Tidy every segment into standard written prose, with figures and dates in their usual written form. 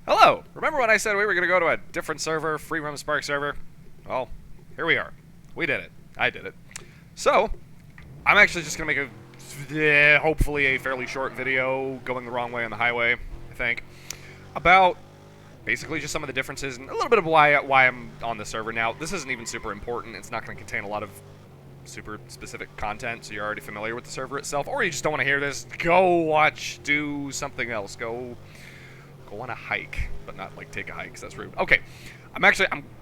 Hello! Remember when I said we were going to go to a different server, free roam Sparkserver? Well, here we are. We did it. I did it. So, I'm actually just going to make hopefully a fairly short video going the wrong way on the highway, I think, about basically just some of the differences and a little bit of why I'm on the server. Now, this isn't even super important. It's not going to contain a lot of super specific content, so you're already familiar with the server itself, or you just don't want to hear this. Go watch, do something else. Go on a hike, but not like take a hike, because that's rude. Okay, I'm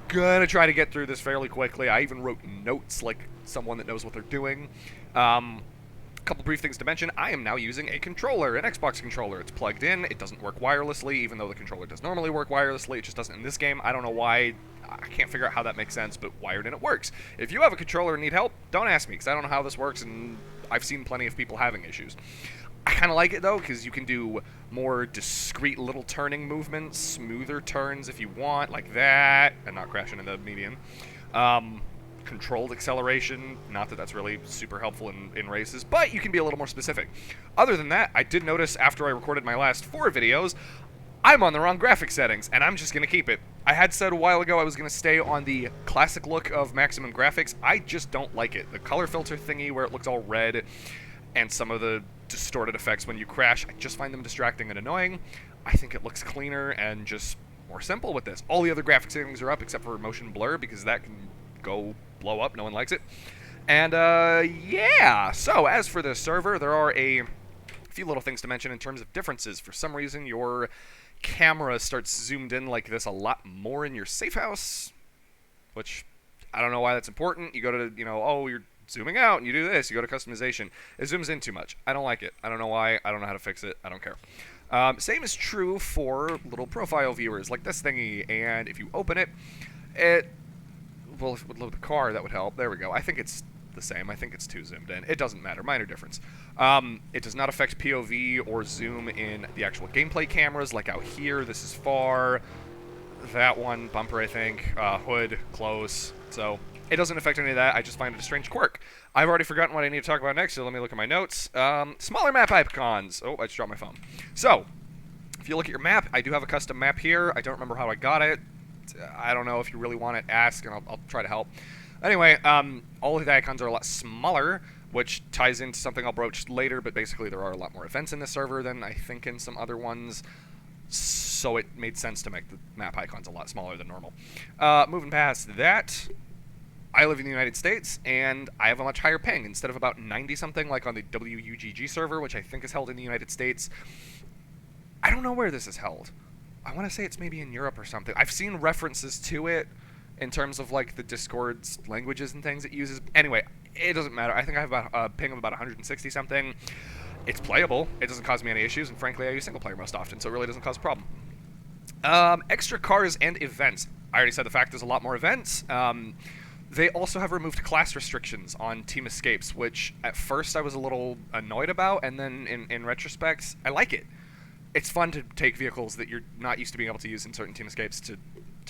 gonna try to get through this fairly quickly. I even wrote notes like someone that knows what they're doing. Couple brief things to mention. I am now using a controller, an Xbox controller. It's plugged in. It doesn't work wirelessly, even though the controller does normally work wirelessly. It just doesn't in this game. I don't know why. I can't figure out how that makes sense, but wired in it works. If you have a controller and need help, don't ask me, because I don't know how this works, and I've seen plenty of people having issues. I kind of like it, though, because you can do more discrete little turning movements, smoother turns if you want, like that, and not crashing in the median. Controlled acceleration, not that that's really super helpful in races, but you can be a little more specific. Other than that, I did notice after I recorded my last 4 videos, I'm on the wrong graphic settings, and I'm just going to keep it. I had said a while ago I was going to stay on the classic look of maximum graphics. I just don't like it. The color filter thingy where it looks all red, and some of the distorted effects when you crash, I just find them distracting and annoying. I think it looks cleaner and just more simple with this. All the other graphic settings are up except for motion blur, because that can go blow up. No one likes it. And yeah, so as for the server, there are a few little things to mention in terms of differences. For some reason, your camera starts zoomed in like this a lot more in your safe house, which I don't know why that's important. You go to, oh, you're zooming out and you do this, you go to customization. It zooms in too much. I don't like it. I don't know why. I don't know how to fix it. I don't care. Same is true for little profile viewers like this thingy, and if you open it, well, if it would load the car, that would help. There we go. I think it's the same. I think it's too zoomed in. It doesn't matter. Minor difference. It does not affect POV or zoom in the actual gameplay cameras, like out here. This is far. That one, bumper, I think. Hood, close. So it doesn't affect any of that. I just find it a strange quirk. I've already forgotten what I need to talk about next, so let me look at my notes. Smaller map icons. Oh, I just dropped my phone. So, if you look at your map, I do have a custom map here. I don't remember how I got it. I don't know. If you really want it, ask, and I'll try to help. Anyway, all of the icons are a lot smaller, which ties into something I'll broach later, but basically there are a lot more events in this server than I think in some other ones, so it made sense to make the map icons a lot smaller than normal. Moving past that, I live in the United States, and I have a much higher ping. Instead of about 90-something, like on the WUGG server, which I think is held in the United States, I don't know where this is held. I want to say it's maybe in Europe or something. I've seen references to it in terms of, like, the Discord's languages and things it uses. Anyway, it doesn't matter. I think I have about a ping of about 160-something. It's playable. It doesn't cause me any issues, and frankly, I use single-player most often, so it really doesn't cause a problem. Extra cars and events. I already said the fact there's a lot more events. They also have removed class restrictions on Team Escapes, which at first I was a little annoyed about, and then in retrospect, I like it. It's fun to take vehicles that you're not used to being able to use in certain Team Escapes to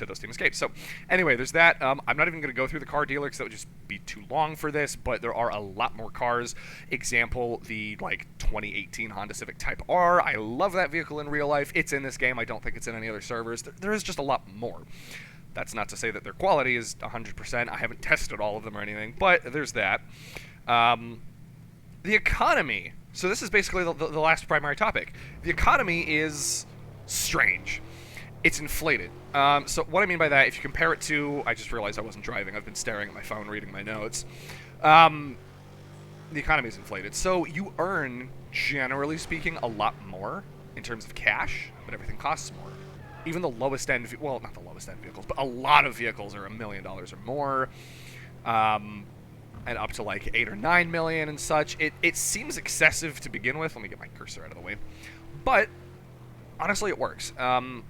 those Team Escapes. So anyway, there's that. I'm not even going to go through the car dealer because that would just be too long for this, but there are a lot more cars. Example, the 2018 Honda Civic Type R. I love that vehicle in real life. It's in this game. I don't think it's in any other servers. There is just a lot more. That's not to say that their quality is 100%. I haven't tested all of them or anything, but there's that. The economy. So this is basically the last primary topic. The economy is strange. It's inflated. So what I mean by that, if you compare it to... I just realized I wasn't driving. I've been staring at my phone, reading my notes. The economy is inflated. So you earn, generally speaking, a lot more in terms of cash, but everything costs more. Even the lowest end... Well, not the lowest end vehicles, but a lot of vehicles are $1 million or more. And up to like 8 or 9 million and such. It seems excessive to begin with. Let me get my cursor out of the way. But honestly, it works. I'm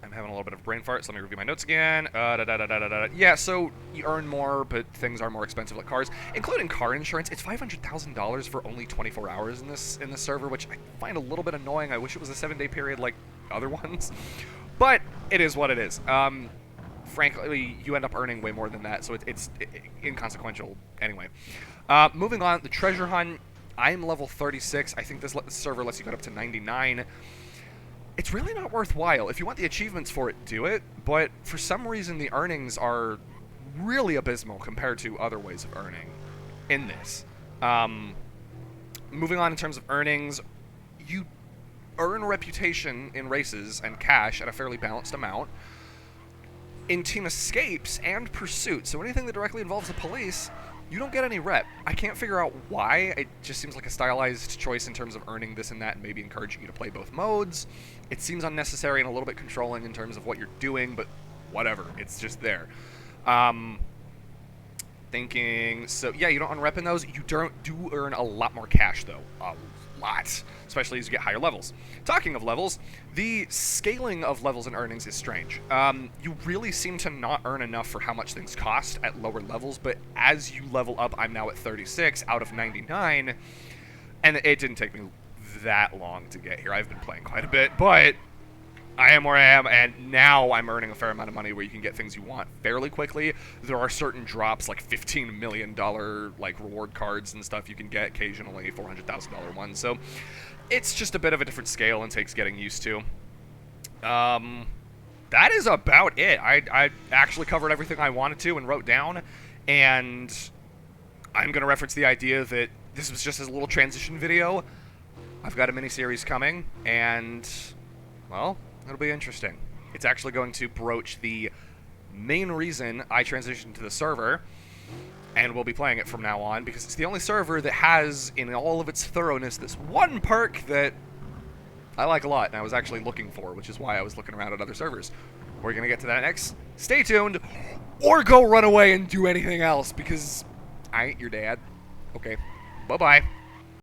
having a little bit of a brain fart, so let me review my notes again. Yeah, so you earn more, but things are more expensive like cars, including car insurance. It's $500,000 for only 24 hours in this server, which I find a little bit annoying. I wish it was a 7-day period like other ones, but it is what it is. Frankly, you end up earning way more than that, so it's inconsequential anyway. Moving on, the treasure hunt. I'm level 36. I think this server lets you get up to 99. it's really not worthwhile. If you want the achievements for it, do it, but for some reason the earnings are really abysmal compared to other ways of earning in this. Moving on in terms of earnings, you earn reputation in races and cash at a fairly balanced amount. In team escapes and pursuit, so anything that directly involves the police, you don't get any rep. I can't figure out why. It just seems like a stylized choice in terms of earning this and that and maybe encouraging you to play both modes. It seems unnecessary and a little bit controlling in terms of what you're doing, but whatever. It's just there. Thinking, so yeah, you don't earn rep in those. You do earn a lot more cash, though. A lot. Especially as you get higher levels. Talking of levels, the scaling of levels and earnings is strange. You really seem to not earn enough for how much things cost at lower levels, but as you level up, I'm now at 36 out of 99, and it didn't take me that long to get here. I've been playing quite a bit, but I am where I am, and now I'm earning a fair amount of money where you can get things you want fairly quickly. There are certain drops, like $15 million like reward cards and stuff you can get occasionally, $400,000 ones. So it's just a bit of a different scale and takes getting used to. That is about it. I actually covered everything I wanted to and wrote down, and I'm going to reference the idea that this was just a little transition video. I've got a mini-series coming, and, well, it'll be interesting. It's actually going to broach the main reason I transitioned to the server, and we'll be playing it from now on, because it's the only server that has, in all of its thoroughness, this one perk that I like a lot, and I was actually looking for, which is why I was looking around at other servers. We're going to get to that next. Stay tuned, or go run away and do anything else, because I ain't your dad. Okay, bye-bye.